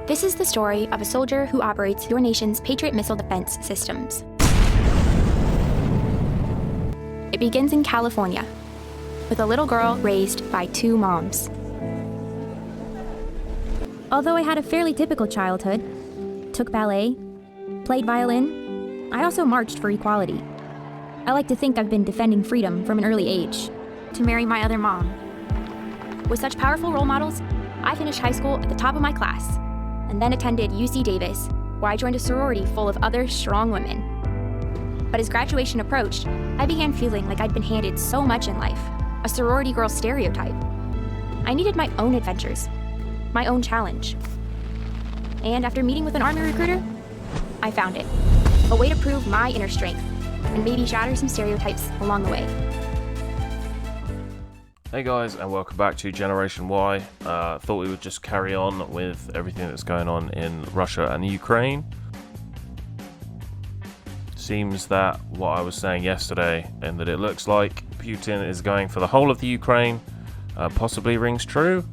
This is the story of a soldier who operates your nation's Patriot missile defense systems. It begins in California, with a little girl raised by two moms. Although I had a fairly typical childhood, took ballet, played violin, I also marched for equality. I like to think I've been defending freedom from an early age, to marry my other mom. With such powerful role models, I finished high school at the top of my class, and then attended UC Davis, where I joined a sorority full of other strong women. But as graduation approached, I began feeling like I'd been handed so much in life, a sorority girl stereotype. I needed my own adventures, my own challenge. And after meeting with an Army recruiter, I found it. A way to prove my inner strength, and maybe shatter some stereotypes along the way. Hey guys, and welcome back to Generation Y. Thought we would just carry on with everything that's going on in Russia and Ukraine. Seems that what I was saying yesterday, and that it looks like Putin is going for the whole of the Ukraine, possibly rings true.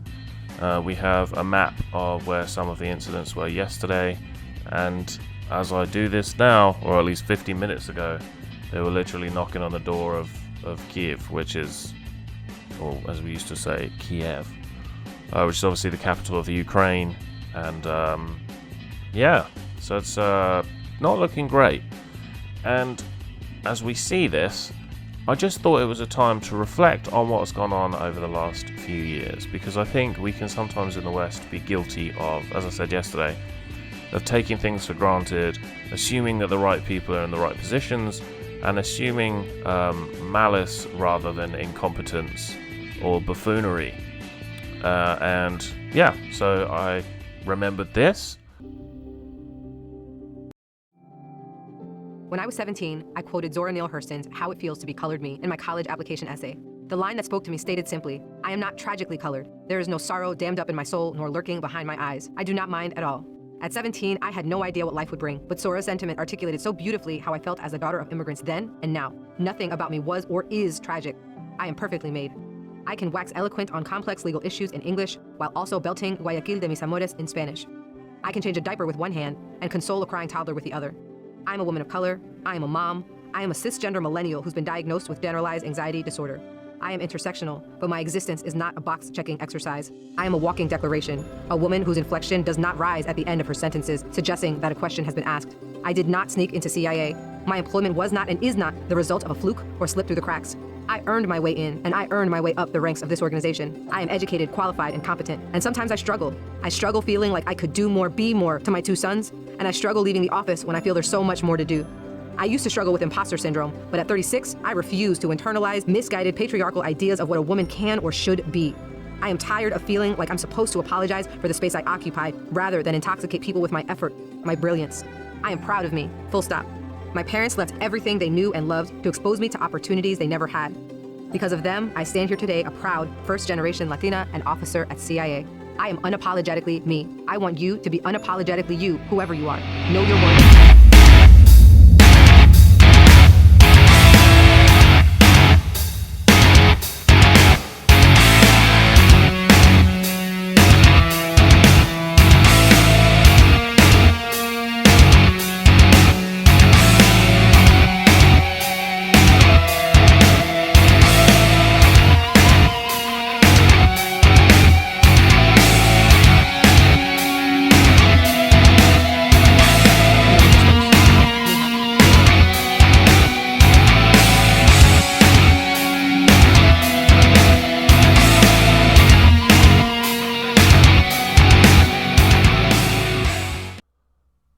We have a map of where some of the incidents were yesterday, and as I do this now, or at least 15 minutes ago, they were literally knocking on the door of Kiev, which is, or as we used to say, Kiev, which is obviously the capital of the Ukraine, and so it's not looking great. And as we see this, I just thought it was a time to reflect on what's gone on over the last few years, because I think we can sometimes in the West be guilty of, as I said yesterday, of taking things for granted, assuming that the right people are in the right positions, and assuming malice rather than incompetence or buffoonery. So I remembered this. When I was 17, I quoted Zora Neale Hurston's How It Feels to Be Colored Me in my college application essay. The line that spoke to me stated simply, I am not tragically colored. There is no sorrow dammed up in my soul nor lurking behind my eyes. I do not mind at all. At 17, I had no idea what life would bring, but Zora's sentiment articulated so beautifully how I felt as a daughter of immigrants then and now. Nothing about me was or is tragic. I am perfectly made. I can wax eloquent on complex legal issues in English while also belting Guayaquil de mis amores in Spanish. I can change a diaper with one hand and console a crying toddler with the other. I'm a woman of color. I am a mom. I am a cisgender millennial who's been diagnosed with generalized anxiety disorder. I am intersectional, but my existence is not a box-checking exercise. I am a walking declaration, a woman whose inflection does not rise at the end of her sentences, suggesting that a question has been asked. I did not sneak into CIA. My employment was not and is not the result of a fluke or slip through the cracks. I earned my way in, and I earned my way up the ranks of this organization. I am educated, qualified, and competent, and sometimes I struggle. I struggle feeling like I could do more, be more to my two sons, and I struggle leaving the office when I feel there's so much more to do. I used to struggle with imposter syndrome, but at 36, I refuse to internalize misguided patriarchal ideas of what a woman can or should be. I am tired of feeling like I'm supposed to apologize for the space I occupy rather than intoxicate people with my effort, my brilliance. I am proud of me, full stop. My parents left everything they knew and loved to expose me to opportunities they never had. Because of them, I stand here today a proud first-generation Latina and officer at CIA. I am unapologetically me. I want you to be unapologetically you, whoever you are. Know your worth.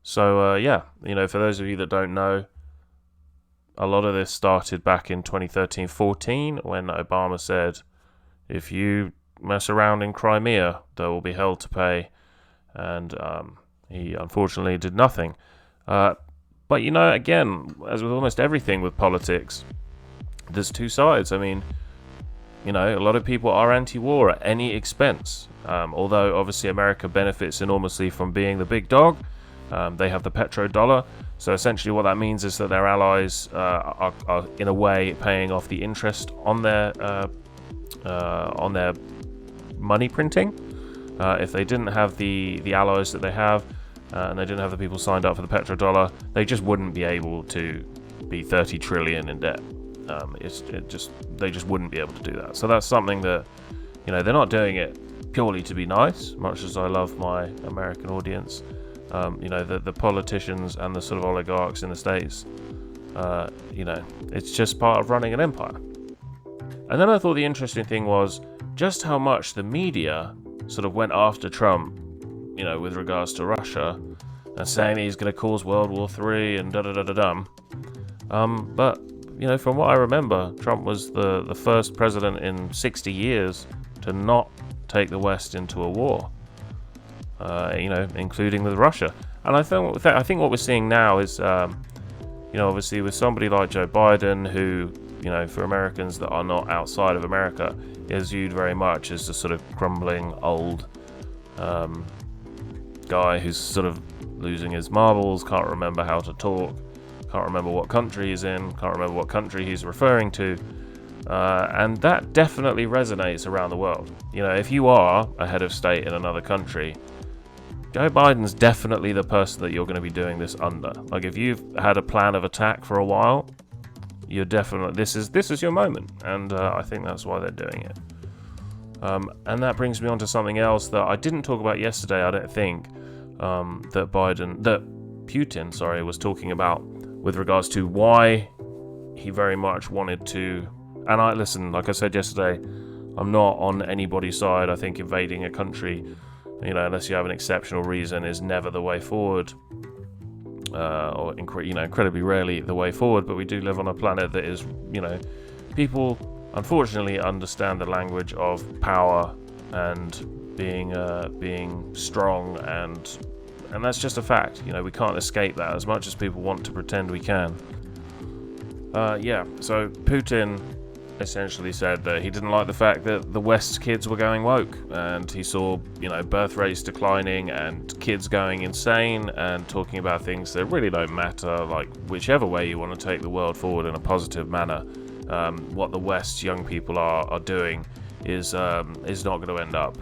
So, for those of you that don't know, a lot of this started back in 2013-14 when Obama said, if you mess around in Crimea, there will be hell to pay. And he unfortunately did nothing. But, again, as with almost everything with politics, there's two sides. I mean, a lot of people are anti-war at any expense. Although, obviously, America benefits enormously from being the big dog. They have the petrodollar, so essentially what that means is that their allies are in a way paying off the interest on their money printing. If they didn't have the allies that they have, and they didn't have the people signed up for the petrodollar, they just wouldn't be able to be 30 trillion in debt. They just wouldn't be able to do that. So that's something that, they're not doing it purely to be nice, much as I love my American audience. The politicians and the sort of oligarchs in the States, it's just part of running an empire. And then I thought the interesting thing was just how much the media sort of went after Trump, with regards to Russia, and saying he's going to cause World War III and da-da-da-da-dum. But, from what I remember, Trump was the first president in 60 years to not take the West into a war, including with Russia. And I think what we're seeing now is, obviously with somebody like Joe Biden, who, for Americans that are not outside of America, is viewed very much as a sort of crumbling old guy who's sort of losing his marbles, can't remember how to talk, can't remember what country he's in, can't remember what country he's referring to. And that definitely resonates around the world. If you are a head of state in another country, Joe Biden's definitely the person that you're going to be doing this under. Like, if you've had a plan of attack for a while, you're definitely, this is your moment. And I think that's why they're doing it. And that brings me on to something else that I didn't talk about yesterday, I don't think, that Putin was talking about with regards to why he very much wanted to. And like I said yesterday, I'm not on anybody's side. I think invading a country, unless you have an exceptional reason, is never the way forward, or incredibly rarely the way forward. But we do live on a planet that is, people unfortunately understand the language of power and being strong, and that's just a fact. We can't escape that, as much as people want to pretend we can. So Putin essentially said that he didn't like the fact that the West's kids were going woke, and he saw, birth rates declining and kids going insane, and talking about things that really don't matter, like whichever way you want to take the world forward in a positive manner. What the West's young people are doing is not going to end up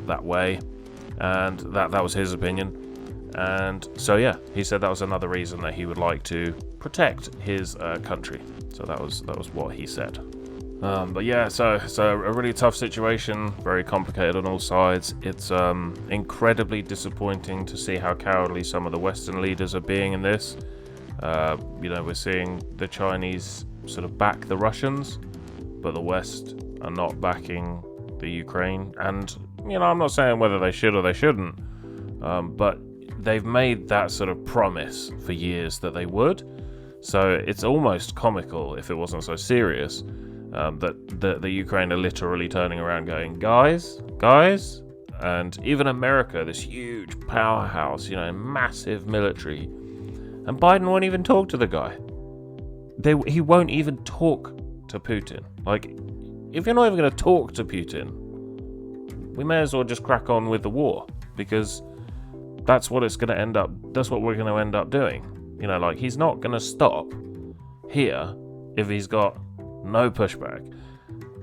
that way, and that was his opinion. And so he said that was another reason that he would like to protect his country. So that was what he said. So a really tough situation, very complicated on all sides. It's incredibly disappointing to see how cowardly some of the Western leaders are being in this. We're seeing the Chinese sort of back the Russians, but the West are not backing the Ukraine. And, I'm not saying whether they should or they shouldn't, but they've made that sort of promise for years that they would. So it's almost comical, if it wasn't so serious, that the Ukraine are literally turning around going, guys, and even America, this huge powerhouse, massive military, and Biden won't even talk to the guy. He won't even talk to Putin. Like, if you're not even going to talk to Putin, we may as well just crack on with the war, because that's what we're going to end up doing. He's not going to stop here if he's got no pushback.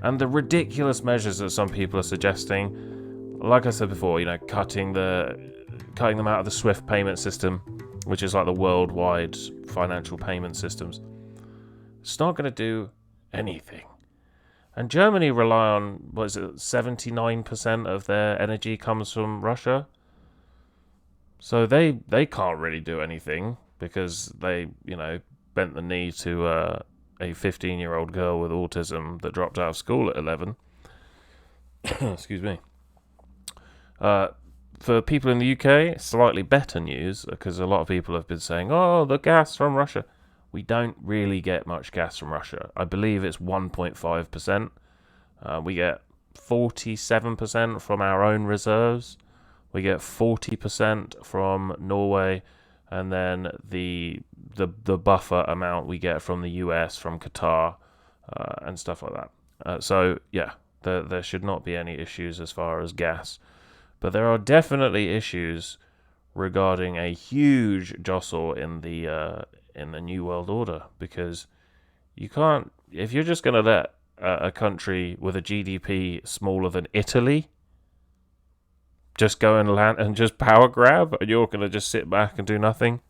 And the ridiculous measures that some people are suggesting, like I said before, cutting them out of the SWIFT payment system, which is like the worldwide financial payment systems, it's not going to do anything. And Germany rely on, 79% of their energy comes from Russia. So they can't really do anything, because they, bent the knee to a 15-year-old girl with autism that dropped out of school at 11. Excuse me. For people in the UK, slightly better news, because a lot of people have been saying, oh, the gas from Russia. We don't really get much gas from Russia. I believe it's 1.5%. We get 47% from our own reserves. We get 40% from Norway, and then the buffer amount we get from the US, from Qatar, and stuff like that. There should not be any issues as far as gas. But there are definitely issues regarding a huge jostle in the New World Order, because you can't, if you're just going to let a country with a GDP smaller than Italy just go and land and just power grab, and you're going to just sit back and do nothing,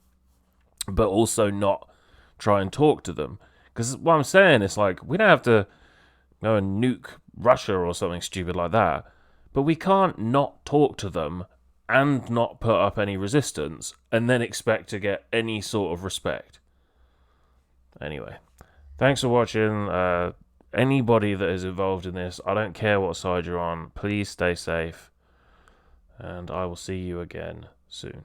but also not try and talk to them. Because what I'm saying is, like, we don't have to go and nuke Russia or something stupid like that, but we can't not talk to them and not put up any resistance and then expect to get any sort of respect. Anyway, thanks for watching. Anybody that is involved in this, I don't care what side you're on, please stay safe, and I will see you again soon.